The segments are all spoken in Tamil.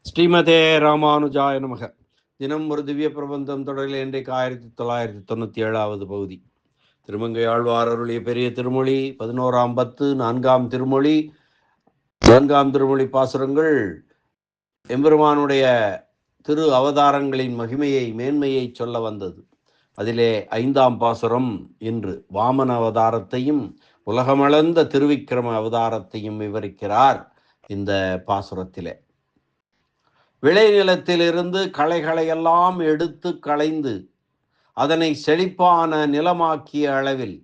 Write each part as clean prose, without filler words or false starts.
ஸ்ரீமதே ராமானுஜாய நமக. தினம் ஒரு திவ்ய பிரபந்தம் தொடரில் இன்றைக்கு 1997 பகுதி. திருமங்கை ஆழ்வார் அருளிய பெரிய திருமொழி 11ஆம் பத்து 4ஆம் திருமொழி 4ஆம் திருமொழி பாசுரங்கள் எம்பெருமானுடைய திரு அவதாரங்களின் மகிமையை மேன்மையை சொல்ல வந்தது. அதிலே 5ஆம் பாசுரம் இன்று வாமன அவதாரத்தையும் உலகமளந்த திருவிக்கிரம அவதாரத்தையும் விவரிக்கிறார். இந்த பாசுரத்திலே விளைநிலத்திலிருந்து களைகளையெல்லாம் எடுத்து களைந்து அதனை செழிப்பான நிலமாக்கிய அளவில்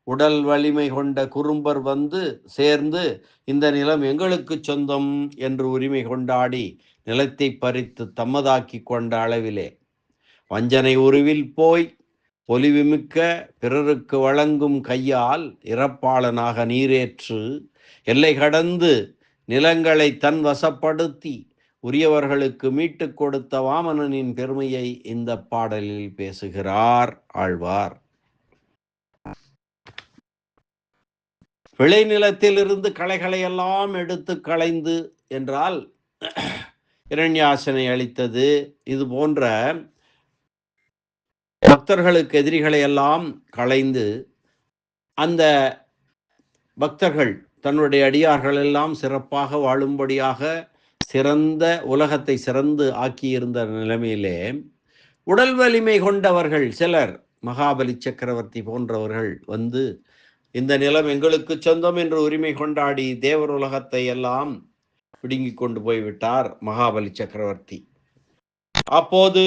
உடல் வலிமை கொண்ட குறும்பர் வந்து சேர்ந்து இந்த நிலம் எங்களுக்கு சொந்தம் என்று உரிமை கொண்டாடி நிலத்தை பறித்து தம்மதாக்கி கொண்ட அளவிலே வஞ்சனை உருவில் போய் பொலிவுமிக்க பிறருக்கு வழங்கும் கையால் இறப்பாளனாக நீரேற்று எல்லை கடந்து நிலங்களை தன் வசப்படுத்தி உரியவர்களுக்கு மீட்டு கொடுத்த வாமனனின் பெருமையை இந்த பாடலில் பேசுகிறார் ஆழ்வார். விளைநிலத்திலிருந்து களைகளை எல்லாம் எடுத்து களைந்து என்றால் இரண்யாசனை அளித்தது. இது போன்ற பக்தர்களுக்கு எதிரிகளை எல்லாம் களைந்து அந்த பக்தர்கள் தன்னுடைய அடியார்கள் எல்லாம் சிறப்பாக வாழும்படியாக சிறந்த உலகத்தை சிறந்து ஆக்கியிருந்த நிலைமையிலே உடல் வலிமை கொண்டவர்கள் சிலர், மகாபலி சக்கரவர்த்தி போன்றவர்கள் வந்து இந்த நிலம் எங்களுக்கு சொந்தம் என்று உரிமை கொண்டாடி தேவர் உலகத்தை எல்லாம் பிடுங்கி கொண்டு போய்விட்டார் மகாபலி சக்கரவர்த்தி. அப்போது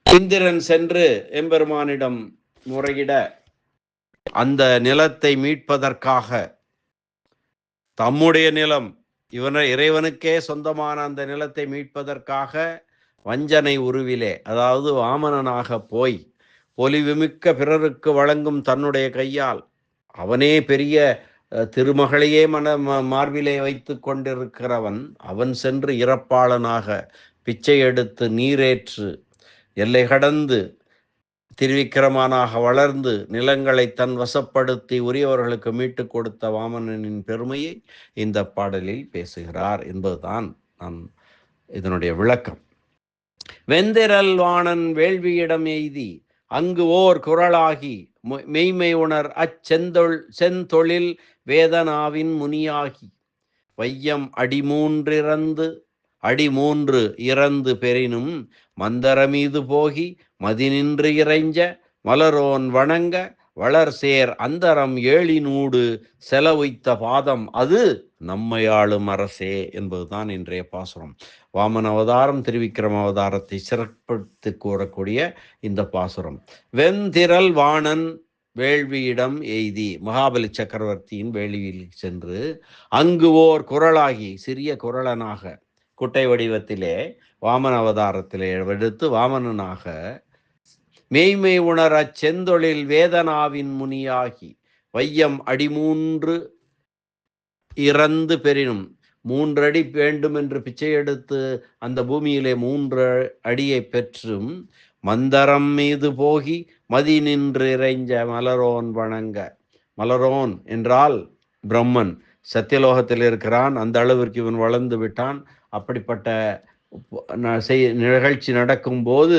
இந்திரன் சென்று எம்பெருமானிடம் முறையிட அந்த நிலத்தை மீட்பதற்காக தம்முடைய நிலம் இறைவனுக்கே சொந்தமான அந்த நிலத்தை மீட்பதற்காக வஞ்சனை உருவிலே, அதாவது வாமனனாக போய் பொலிவுமிக்க பிறருக்கு வழங்கும் தன்னுடைய கையால் அவனே பெரிய திருமகளையே மார்பிலே வைத்து கொண்டிருக்கிறவன் அவன் சென்று இறப்பாளனாக பிச்சை எடுத்து நீரேற்று எல்லை கடந்து திருவிக்கிரமனாக வளர்ந்து நிலங்களை தன் வசப்படுத்தி உரியவர்களுக்கு மீட்டு கொடுத்த வாமனனின் பெருமையை இந்த பாடலில் பேசுகிறார் என்பதுதான் இதனுடைய விளக்கம். வெந்திரல் வாணன் வேள்வியிடம் எய்தி அங்கு ஓர் குரலாகி மெய்மை உணர் செந்தொழில் வேதனாவின் முனியாகி வையம் அடிமூன்று இறந்து பெறினும் மந்தரமீது போகி மதிநின்று இறைஞ்ச மலரோன் வணங்க வளர்சேர் அந்தரம் ஏழினூடு செலவைத்த பாதம் அது நம்மையாளும் அரசே என்பதுதான் இன்றைய பாசுரம். வாமன அவதாரம் திருவிக்கிரம அவதாரத்தை சிறப்பித்து கூறக்கூடிய இந்த பாசுரம். வெந்திரல் வாணன் வேள்வியிடம் எய்தி, மகாபலி சக்கரவர்த்தியின் வேள்வியில் சென்று அங்கு ஓர் குரலாகி சிறிய குரலனாக குட்டை வடிவத்திலே வாமன அவதாரத்திலே எடுத்து வாமனனாக மெய்மை உணர செந்தொழில் வேதனாவின் முனியாகி வையம் அடிமூன்று இறந்து பெறினும் 3 அடி வேண்டும் என்று பிச்சை எடுத்து அந்த பூமியிலே 3 அடியை பெற்றும் மந்தரம் மீது போகி மதி நின்று இறைஞ்ச மலரோன் வணங்க. மலரோன் என்றால் பிரம்மன், சத்தியலோகத்தில் இருக்கிறான். அந்த அளவிற்கு இவன் வளர்ந்து விட்டான். அப்படிப்பட்ட நிகழ்ச்சி நடக்கும் போது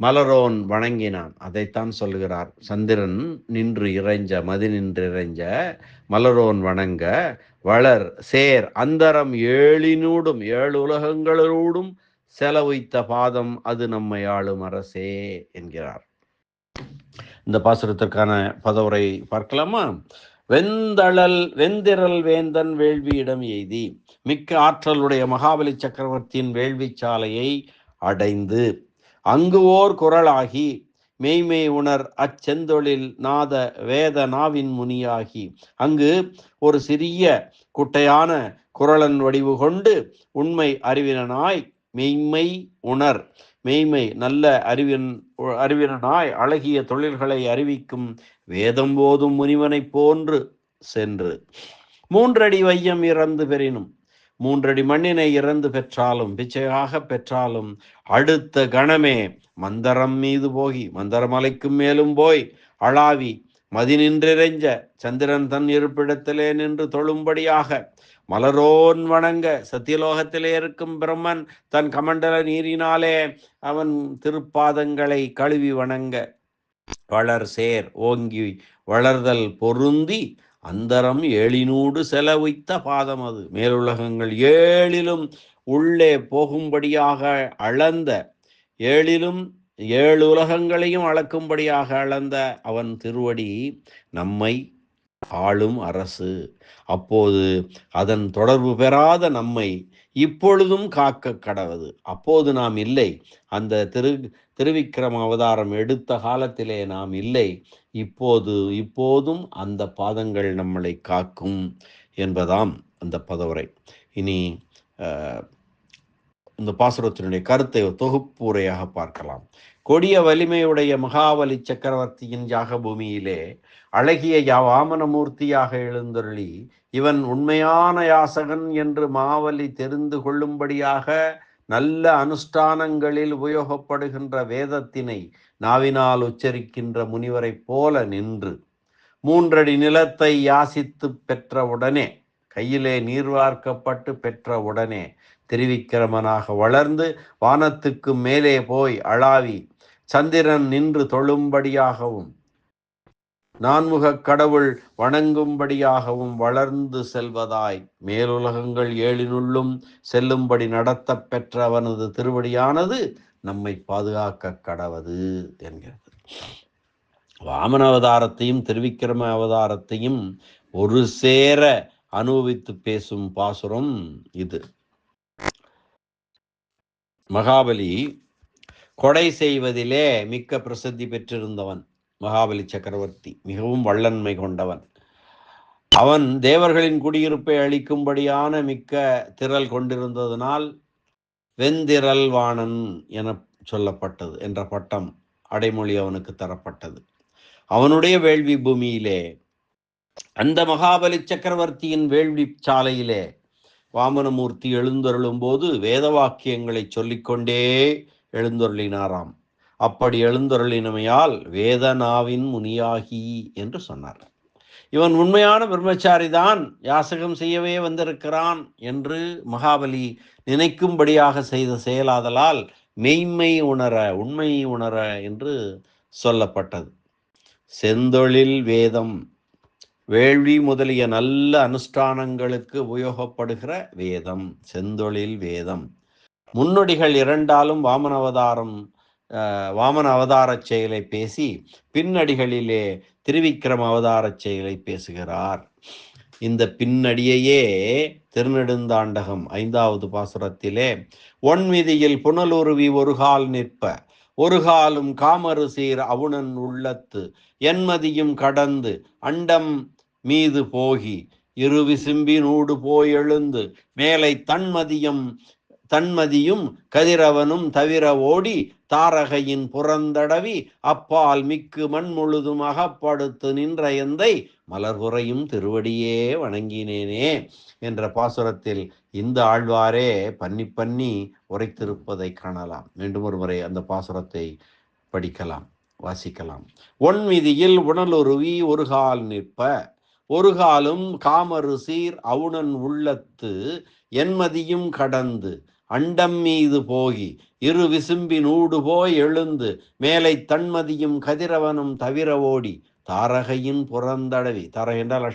மலரோன் வணங்கினான். அதைத்தான் சொல்லுகிறார். சந்திரன் நின்று இறைஞ்ச மதி நின்று இறைஞ்ச மலரோன் வணங்க வளர் சேர் அந்தரம் ஏழினூடும் 7 உலகங்களோடும் செலவைத்த பாதம் அது நம்மை ஆளும் அரசே என்கிறார். இந்த பாசுரத்திற்கான பதவுரை பார்க்கலாமா? வெந்திரல் வேந்தன் வேள்வியிடம் எய்தி, மிக்க ஆற்றலுடைய மகாபலி சக்கரவர்த்தியின் வேள்வி சாலையை அடைந்து அங்கு ஓர் குரலாகி மெய்மை உணர் செந்தொழில் நாத வேத நாவின் முனியாகி, அங்கு ஒரு சிறிய குட்டையான குரலன் வடிவு கொண்டு உண்மை அறிவினாய் மெய்மை உணர் மெய்மை நல்ல அறிவினாய் அழகிய தொழில்களை அறிவிக்கும் வேதம் போதும் முனிவனை போன்று சென்று 3 அடி வையம் இறந்து பெறினும் 3 அடி மண்ணினை இறந்து பெற்றாலும் பிச்சையாக பெற்றாலும் அடுத்த கணமே மந்தரம் மீது போகி மந்தரமலைக்கும் மேலும் போய் அளாவி மதி நின்றிறைஞ்ச சந்திரன் தன் இருப்பிடத்திலே நின்று தொழும்படியாக மலரோன் வணங்க சத்தியலோகத்திலே இருக்கும் பிரம்மன் தன் கமண்டல நீரினாலே அவன் திருப்பாதங்களை கழுவி வணங்க வளர் சேர் ஓங்கி வளர்தல் பொருந்தி அந்தரம் ஏழினூடு செலவித்த பாதம் அது. மேலுலகங்கள் ஏழிலும் உள்ளே போகும்படியாக அளந்த, ஏழிலும் 7 உலகங்களையும் அளக்கும்படியாக அளந்த அவன் திருவடி நம்மை ஆளும் அரசு. அப்போது அதன் தொடர்பு பெறாத நம்மை இப்பொழுதும் காக்க கடவது. அப்போது நாம் இல்லை, அந்த திருவிக்கிரம அவதாரம் எடுத்த காலத்திலே நாம் இல்லை, இப்போதும் அந்த பாதங்கள் நம்மளை காக்கும் என்பதாம் அந்த பதவுரை. இனி இந்த பாசுரத்தினுடைய கருத்தை தொகுப்பு உரையாக பார்க்கலாம். கொடிய வலிமையுடைய மகாபலி சக்கரவர்த்தியின் யாக பூமியிலே அழகிய வாமனமூர்த்தியாக எழுந்தருளி இவன் உண்மையான யாசகன் என்று மாவலி தெரிந்து கொள்ளும்படியாக நல்ல அனுஷ்டானங்களில் உபயோகப்படுகின்ற வேதத்தினை நாவினால் உச்சரிக்கின்ற முனிவரைப் போல நின்று 3 அடி நிலத்தை யாசித்து பெற்றவுடனே, கையிலே நீர் வார்க்கப்பட்டு பெற்றவுடனே திருவிக்கிரமனாக வளர்ந்து வானத்துக்கு மேலே போய் அளாவி சந்திரன் நின்று தொழும்படியாகவும் 4முக கடவுள் வணங்கும்படியாகவும் வளர்ந்து செல்வதாய் மேலுலகங்கள் 7னுள்ளும் செல்லும்படி நடத்த பெற்ற அவனது திருவடியானது நம்மை பாதுகாக்க கடவது என்கிறது. வாமன அவதாரத்தையும் திருவிக்கிரம அவதாரத்தையும் ஒரு சேர அனுபவித்து பேசும் பாசுரம் இது. மகாபலி கொடை செய்வதிலே மிக்க பிரசித்தி பெற்றிருந்தவன். மகாபலி சக்கரவர்த்தி மிகவும் வல்லன்மை கொண்டவன். அவன் தேவர்களின் குடியிருப்பை அளிக்கும்படியான மிக்க திரள் கொண்டிருந்ததனால் வெந்திரல் வாணன் என சொல்லப்பட்டது என்ற பட்டம் அடைமொழி அவனுக்கு தரப்பட்டது. அவனுடைய வேள்வி பூமியிலே, அந்த மகாபலி சக்கரவர்த்தியின் வேள்வி சாலையிலே வாமனமூர்த்தி எழுந்தருளும் போது வேத வாக்கியங்களை சொல்லிக்கொண்டே எழுந்தருளினாராம். அப்படி எழுந்தருளினமையால் வேதனாவின் முனியாகி என்று சொன்னார். இவன் உண்மையான பிரம்மச்சாரிதான், யாசகம் செய்யவே வந்திருக்கிறான் என்று மகாபலி நினைக்கும்படியாக செய்த செயலாதலால் மெய்மை உணர, உண்மை உணர என்று சொல்லப்பட்டது. செந்தொழில் வேதம், வேள்வி முதலிய நல்ல அனுஷ்டானங்களுக்கு உபயோகப்படுகிற வேதம் செந்தொழில் வேதம். முன்னொடிகள் 2ஆலும் வாமன அவதார செயலை பேசி பின்னடிகளிலே திருவிக்கிரம அவதார செயலை பேசுகிறார். இந்த பின்னடியையே திருநெடுந்தாண்டகம் 5வது பாசுரத்திலே ஒன்மிதியில் புனலுருவி ஒருகால் நிற்ப ஒருகாலும் காமரு சீர் அவுணன் உள்ளத்து என்மதியும் கடந்து அண்டம் மீது போகி இருவிசும்பி நூடு போய் எழுந்து மேலை தன்மதியும் கதிரவனும் தவிர ஓடி தாரகையின் புறந்தடவி அப்பால் மிக்கு மண் முழுதும் அகப்படுத்து நின்ற எந்தை மலர்புறையும் திருவடியே வணங்கினேனே என்ற பாசுரத்தில் இந்த ஆழ்வாரே பண்ணி உரைத்திருப்பதை காணலாம். மீண்டும் ஒரு முறை அந்த பாசுரத்தை படிக்கலாம், வாசிக்கலாம். ஒன்மிதியில் உணலுருவி ஒருகால் நிற்ப ஒருகாலும் காமரு சீர் அவுணன் உள்ளத்து என்மதியும் கடந்து அண்டம் மீது போகி இரு விசும்பி நூடு போய் எழுந்து மேலை தன்மதியும் கதிரவனும் தவிர ஓடி தாரகையின் புறந்தடவி, தாரகை என்றால்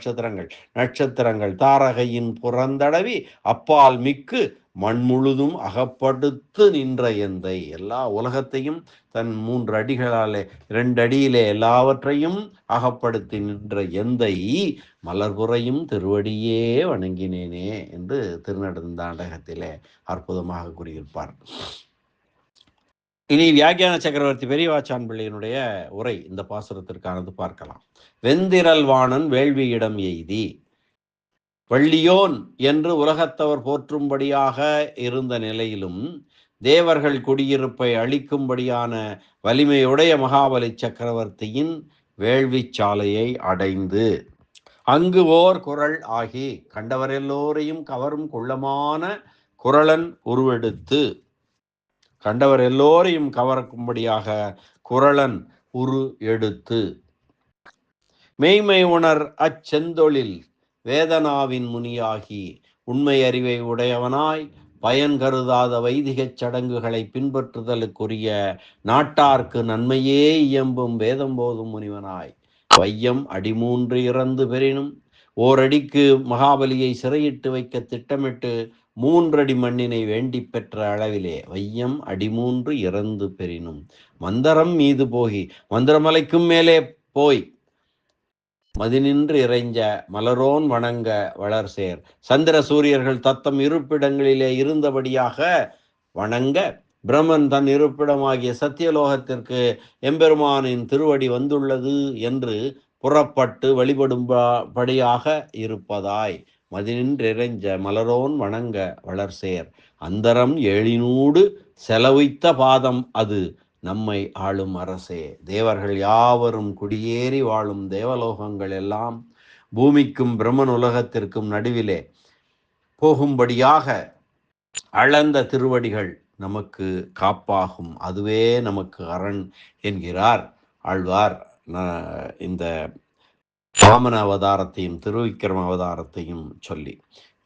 நட்சத்திரங்கள் தாரகையின் புறந்தடவி அப்பால் மிக்கு மண் முழுதும் அகப்படுத்து நின்ற எந்தை, எல்லா உலகத்தையும் தன் 3 அடிகளாலே 2 அடியிலே எல்லாவற்றையும் அகப்படுத்தி நின்ற எந்தை மலர்புறையும் திருவடியே வணங்கினேனே என்று திருநெடுந்தாண்டகத்திலே அற்புதமாக கூறியிருப்பார். இனி வியாக்கியான சக்கரவர்த்தி பெரியவாச்சான் பிள்ளையினுடைய உரை இந்த பாசுரத்திற்கானது பார்க்கலாம். வெந்திரல் வாணன் வேள்வியிடம் எய்தி, வள்ளியோன் என்று உலகத்தவர் போற்றும்படியாக இருந்த நிலையிலும் தேவர்கள் குடியிருப்பை அளிக்கும்படியான வலிமையுடைய மகாபலி சக்கரவர்த்தியின் வேள்வி சாலையை அடைந்து அங்கு ஓர் குரல் ஆகி கண்டவரெல்லோரையும் கவரும் குள்ளமான குரலன் உருவெடுத்து, கண்டவர் எல்லோரையும் கவர்க்கும்படியாக குரலன் உரு எடுத்து மெய்மை உணர் அச்செந்தொழில் வேதனாவின் முனியாகி உண்மை அறிவை உடையவனாய் பயன் கருதாத வைதிகச் சடங்குகளை பின்பற்றுதலுக்குரிய நாட்டார்க்கு நன்மையே இயம்பும் வேதம் போதும் முனிவனாய் வையம் அடிமூன்று இறந்து பெறினும் ஓரடிக்கு மகாபலியை சிறையிட்டு வைக்க திட்டமிட்டு 3 அடி மண்ணினை வேண்டி பெற்ற அளவிலே வையம் அடிமூன்று இறந்து பெறினும் மந்தரம் மீது போகி மந்திரமலைக்கும் மேலே போய் மதிநின்று இறைஞ்ச மலரோன் வணங்க வளர்சேர் சந்திர சூரியர்கள் தத்தம் இருப்பிடங்களிலே இருந்தபடியாக வணங்க பிரம்மன் தன் இருப்பிடமாகிய சத்தியலோகத்திற்கு எம்பெருமானின் திருவடி வந்துள்ளது என்று புறப்பட்டு வழிபடும்படியாக இருப்பதாய் மதிநின்றிறைஞ்ச மலரோன் வணங்க வளர்சேர் அந்தரம் ஏழினூடு செலவித்த பாதம் அது நம்மை ஆளும் அரசே. தேவர்கள் யாவரும் குடியேறி வாழும் தேவலோகங்கள் எல்லாம் பூமிக்கும் பிரம்மன் உலகத்திற்கும் நடுவிலே போகும்படியாக அளந்த திருவடிகள் நமக்கு காப்பாகும், அதுவே நமக்கு அரண் என்கிறார் ஆழ்வார். இந்த வாமன அவதாரத்தையும் திருவிக்கிரம அவதாரத்தையும் சொல்லி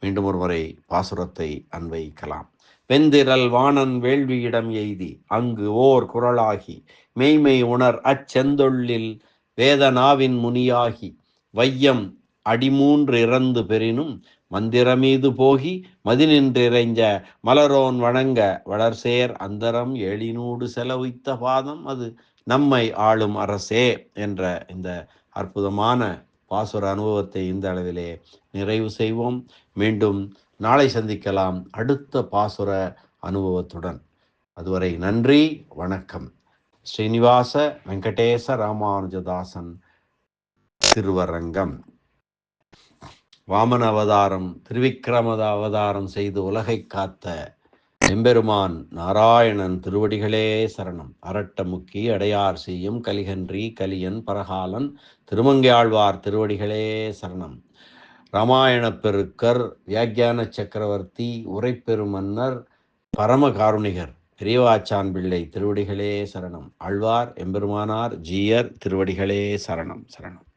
மீண்டும் ஒரு முறை பாசுரத்தை அன்வைக்கலாம். வெந்திரல் வாணன் வேள்வியிடம் எய்தி அங்கு ஓர் குரலாகி மெய்மை உணர் அச்செந்தொழில் வேதனாவின் முனியாகி வையம் அடிமூன்று இறந்து பெறினும் மந்திரமீது போகி மதிநின்றிறைஞ்ச மலரோன் வணங்க வளர்சேர் அந்தரம் எழினூடு செலவித்த பாதம் அது நம்மை ஆளும் அரசே என்ற இந்த அற்புதமான பாசுர அனுபவத்தை இந்த அளவிலே நிறைவு செய்வோம். மீண்டும் நாளை சந்திக்கலாம் அடுத்த பாசுர அனுபவத்துடன். அதுவரை நன்றி, வணக்கம். ஸ்ரீனிவாச வெங்கடேச ராமானுஜதாசன் திருவரங்கம். வாமன அவதாரம் திருவிக்கிரம அவதாரம் செய்து உலகை காத்த எம்பெருமான் நாராயணன் திருவடிகளே சரணம். அரட்டமுக்கி அடையார் செய்யும் கலிகன்றி கலியன் பரகாலன் திருமங்கையாழ்வார் திருவடிகளே சரணம். ராமாயண பெருக்கர் வியாக்கியான சக்கரவர்த்தி உரைப்பெரும் மன்னர் பரமகாருணிகர் பெரியவாச்சான் பிள்ளை திருவடிகளே சரணம். ஆழ்வார் எம்பெருமானார் ஜீயர் திருவடிகளே சரணம் சரணம்.